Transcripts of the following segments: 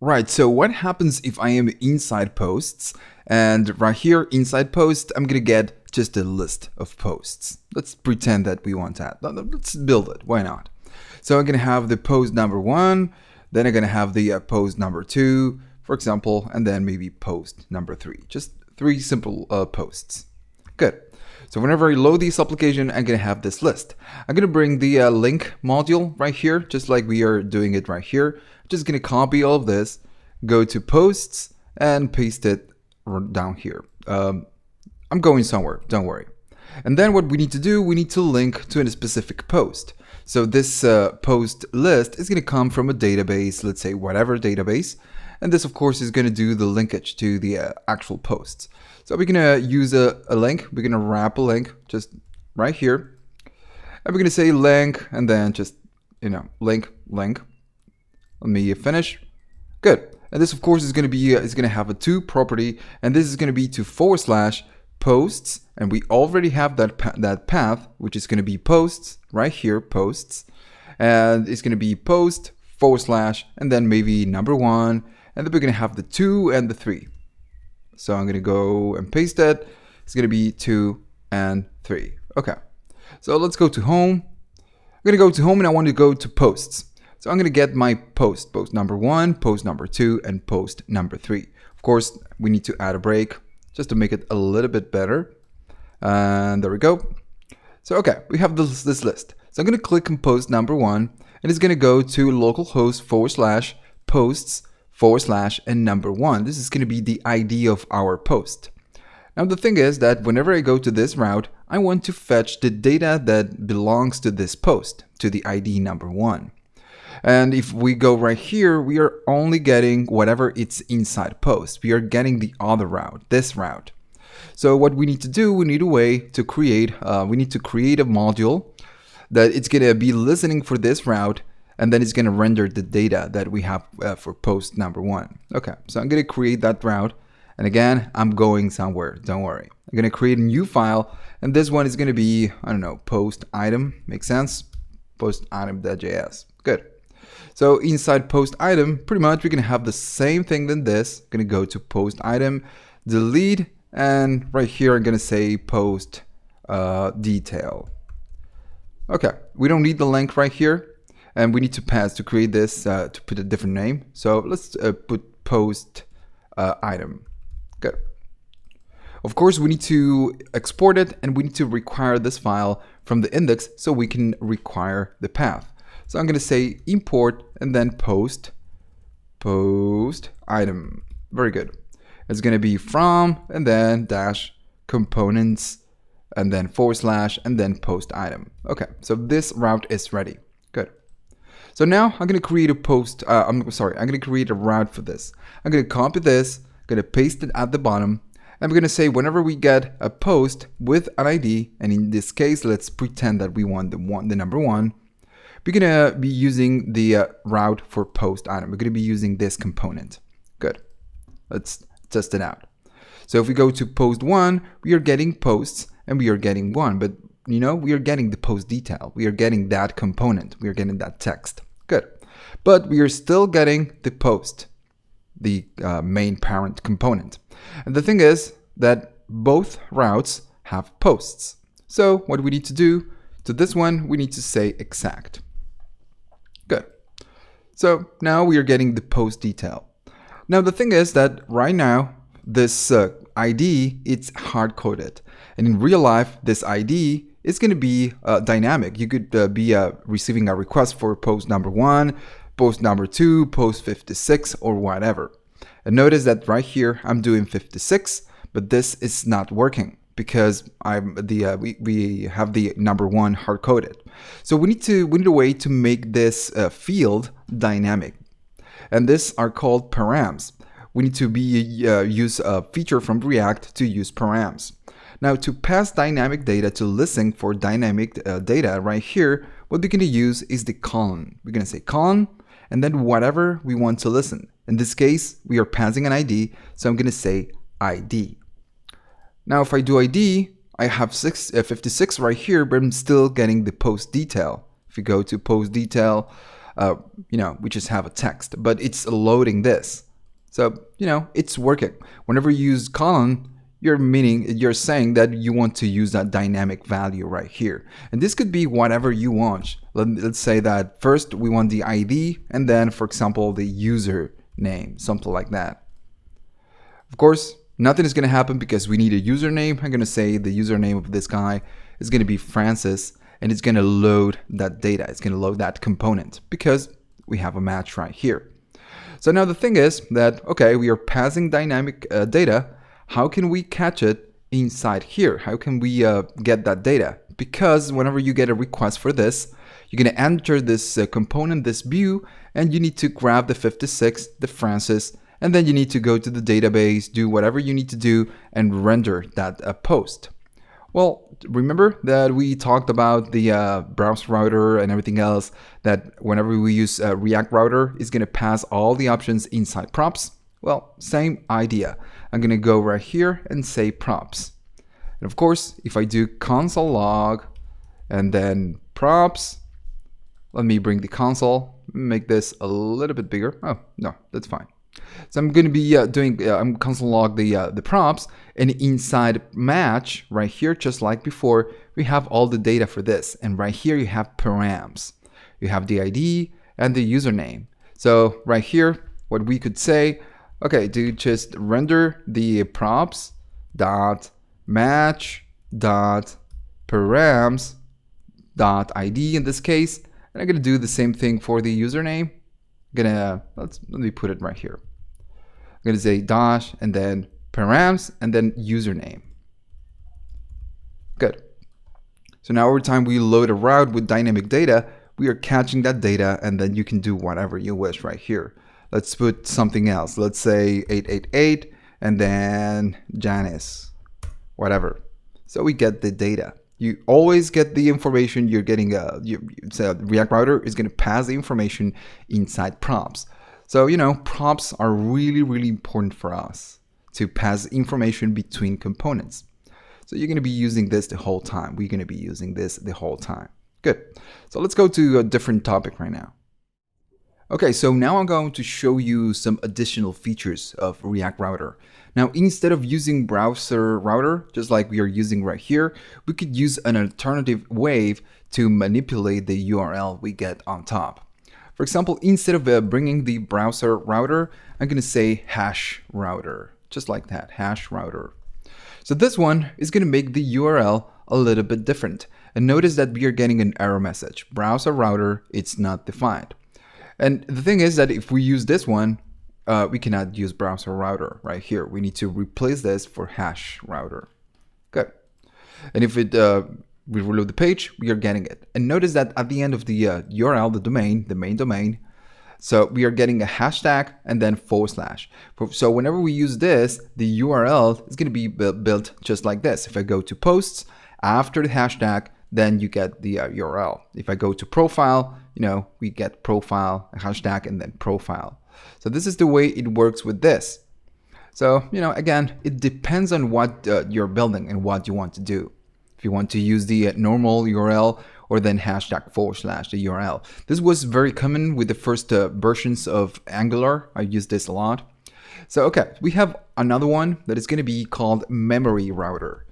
Right, so what happens if I am inside posts, and right here inside post, I'm gonna get just a list of posts. Let's pretend that we want that. Let's build it, why not? So I'm gonna have the post number 1, then I'm gonna have the post number 2, for example, and then maybe post number 3. Just 3 simple posts. Good. So whenever I load this application, I'm gonna have this list. I'm gonna bring the link module right here, just like we are doing it right here. Just gonna copy all of this, go to posts, and paste it down here. I'm going somewhere, don't worry. And then what we need to do, we need to link to a specific post. So this post list is gonna come from a database, let's say whatever database. And this of course is gonna do the linkage to the actual posts. So we're gonna use a link, we're gonna wrap a link just right here. And we're gonna say link, and then just, link. Let me finish. Good. And this, of course, is going to be have a to property, and this is going to be to / posts, and we already have that path, which is going to be posts right here, posts, and it's going to be post / and then maybe number 1, and then we're going to have the 2 and the 3. So I'm going to go and paste that. It's going to be 2 and 3. Okay. So let's go to home. I'm going to go to home, and I want to go to posts. So I'm going to get my post number 1, post number 2, and post number 3. Of course, we need to add a break just to make it a little bit better. And there we go. So, okay, we have this list. So I'm going to click on post number 1, and it's going to go to localhost / posts / and number 1. This is going to be the ID of our post. Now, the thing is that whenever I go to this route, I want to fetch the data that belongs to this post, to the ID number 1. And if we go right here, we are only getting whatever it's inside post. We are getting the other route, this route. So what we need to do, we need a way to create, a module that it's going to be listening for this route, and then it's going to render the data that we have for post number 1. Okay, so I'm going to create that route. And again, I'm going somewhere, don't worry. I'm going to create a new file, and this one is going to be, I don't know, post item, makes sense? Post item.js, good. So inside post item, pretty much we're going to have the same thing than this. Going to go to post item, delete, and right here I'm going to say post detail. Okay, we don't need the link right here, and we need to pass to create this to put a different name. So let's put post item. Good. Of course, we need to export it, and we need to require this file from the index so we can require the path. So I'm going to say import and then post item. Very good. It's going to be from and then dash components and then / and then post item. Okay, so this route is ready. Good. So now I'm going to create a post. I'm going to create a route for this. I'm going to copy this, going to paste it at the bottom. I'm going to say whenever we get a post with an ID, and in this case, let's pretend that we want the number 1. We're going to be using the route for post item. We're going to be using this component. Good. Let's test it out. So if we go to post 1, we are getting posts and we are getting 1. But, we are getting the post detail. We are getting that component. We are getting that text. Good. But we are still getting the post, the main parent component. And the thing is that both routes have posts. So what we need to do to this one, we need to say exact. Good. So now we are getting the post detail. Now the thing is that right now this ID, it's hard-coded, and in real life this ID is going to be dynamic. You could be receiving a request for post number 1, post number 2, post 56, or whatever. And notice that right here I'm doing 56, but this is not working because we have the number 1 hard coded. So we need a way to make this field dynamic, and this are called params. We need to use a feature from React to use params. Now to pass dynamic data to listen for dynamic data right here, what we're going to use is the colon. We're going to say colon and then whatever we want to listen. In this case, we are passing an ID, so I'm going to say ID. Now if I do ID, I have 56 right here, but I'm still getting the post detail. If you go to post detail, we just have a text, but it's loading this. So, it's working. Whenever you use colon, you're saying that you want to use that dynamic value right here. And this could be whatever you want. Let's say that first we want the ID and then, for example, the user name, something like that. Of course, nothing is going to happen because we need a username. I'm going to say the username of this guy is going to be Francis, and it's going to load that data. It's going to load that component because we have a match right here. So now the thing is that, okay, we are passing dynamic data. How can we catch it inside here? How can we get that data? Because whenever you get a request for this, you're going to enter this component, this view, and you need to grab the 56, the Francis, and then you need to go to the database, do whatever you need to do, and render that post. Well, remember that we talked about the browse router and everything else, that whenever we use React router, it's going to pass all the options inside props. Well, same idea. I'm going to go right here and say props. And of course, if I do console log and then props, let me bring the console, make this a little bit bigger. Oh, no, that's fine. So I'm going to be I'm console log the props, and inside match right here, just like before, we have all the data for this. And right here you have params. You have the ID and the username. So right here, what we could say, okay, do just render the props dot match dot params dot ID in this case, and I'm gonna do the same thing for the username. Let me put it right here. I'm gonna say dash and then params and then username. Good. So now every time we load a route with dynamic data, we are catching that data, and then you can do whatever you wish right here. Let's put something else. Let's say 888 and then Janice, whatever. So we get the data. You always get the information you're getting. React router is going to pass the information inside props. So, props are really, really important for us to pass information between components. So you're going to be using this the whole time. We're going to be using this the whole time. Good. So let's go to a different topic right now. Okay, so now I'm going to show you some additional features of React Router. Now, instead of using browser router, just like we are using right here, we could use an alternative way to manipulate the URL we get on top. For example, instead of bringing the browser router, I'm going to say hash router, just like that, hash router. So this one is going to make the URL a little bit different. And notice that we are getting an error message. Browser router, it's not defined. And the thing is that if we use this one, we cannot use browser router right here. We need to replace this for hash router. Good. And if we reload the page, we are getting it. And notice that at the end of the URL, the domain, the main domain, so we are getting a hashtag and then /. So whenever we use this, the URL is going to be built just like this. If I go to posts, after the hashtag, then you get the URL. If I go to profile, we get profile, hashtag, and then profile. So this is the way it works with this. So, again, it depends on what you're building and what you want to do. If you want to use the normal URL or then hashtag / the URL. This was very common with the first versions of Angular. I use this a lot. So, okay, we have another one that is going to be called memory router.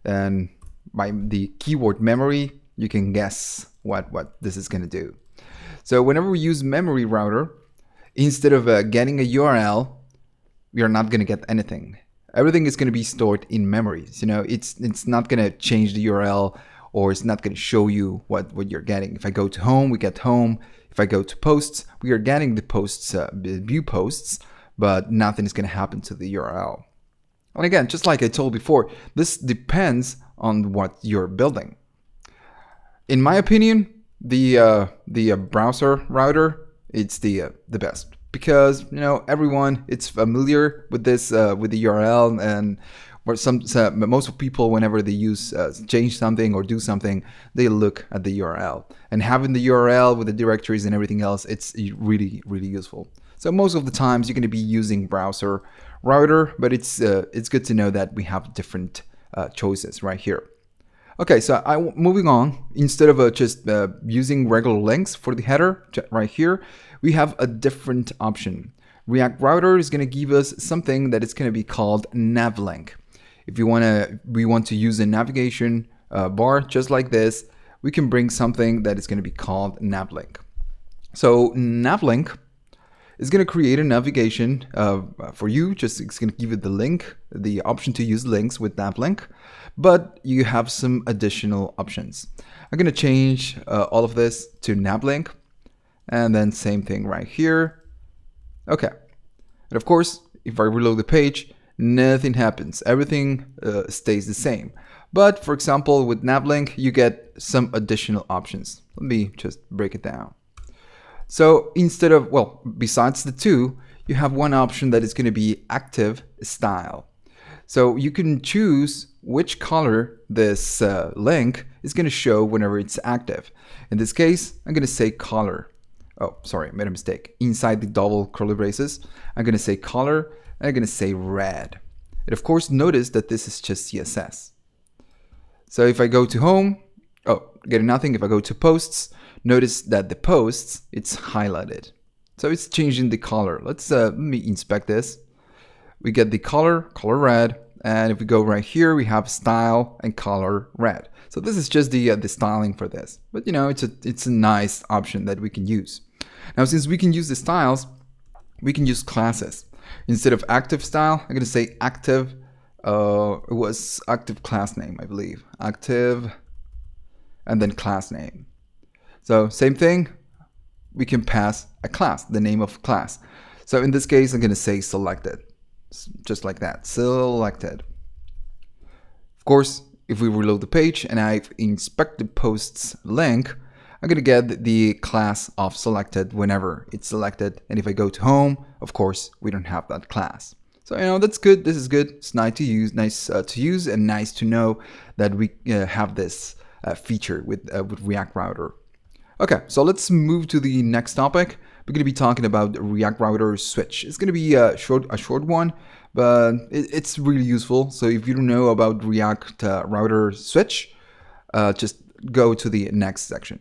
And by the keyword memory, you can guess what this is going to do. So whenever we use memory router, instead of getting a URL, we are not going to get anything. Everything is going to be stored in memories. It's not going to change the URL, or it's not going to show you what you're getting. If I go to home, we get home. If I go to posts, we are getting the posts, view posts, but nothing is going to happen to the URL. And again, just like I told before, this depends on what you're building. In my opinion, the browser router, it's the best, because everyone it's familiar with this with the URL, and most people, whenever they use change something or do something, they look at the URL, and having the URL with the directories and everything else, it's really, really useful. So most of the times you're going to be using browser router, but it's good to know that we have different choices right here. Okay, so moving on, instead of just using regular links for the header right here, we have a different option. React Router is going to give us something that is going to be called navlink. If we want to use a navigation bar just like this, we can bring something that is going to be called navlink. So navlink is going to create a navigation for you. It's going to give you the link, the option to use links with navlink, but you have some additional options. I'm going to change all of this to navlink, and then same thing right here. Okay, and of course, if I reload the page, nothing happens. Everything stays the same. But for example, with navlink, you get some additional options. Let me just break it down. So instead of, well, besides the two, you have one option that is going to be active style. So you can choose which color this link is going to show whenever it's active. In this case, I'm going to say color. Oh, sorry, I made a mistake. Inside the double curly braces, I'm going to say color, and I'm going to say red. And of course, notice that this is just CSS. So if I go to home, getting nothing. If I go to posts, notice that the posts, it's highlighted. So it's changing the color. Let me inspect this. We get the color red. And if we go right here, we have style and color red. So this is just the styling for this. But you know, it's a nice option that we can use. Now, since we can use the styles, we can use classes. Instead of active style, I'm going to say active. It was active class name, I believe. Active and then class name. So same thing, we can pass a class, the name of class. So in this case, I'm going to say selected, just like that, selected. Of course, if we reload the page and I inspect the post's link, I'm going to get the class of selected whenever it's selected. And if I go to home, of course, we don't have that class. So, you know, that's good. This is good. It's nice to use, and nice to know that we have this feature with React Router. Okay, so let's move to the next topic. We're going to be talking about React Router switch. It's going to be a short one, but it's really useful. So if you don't know about React Router switch, just go to the next section.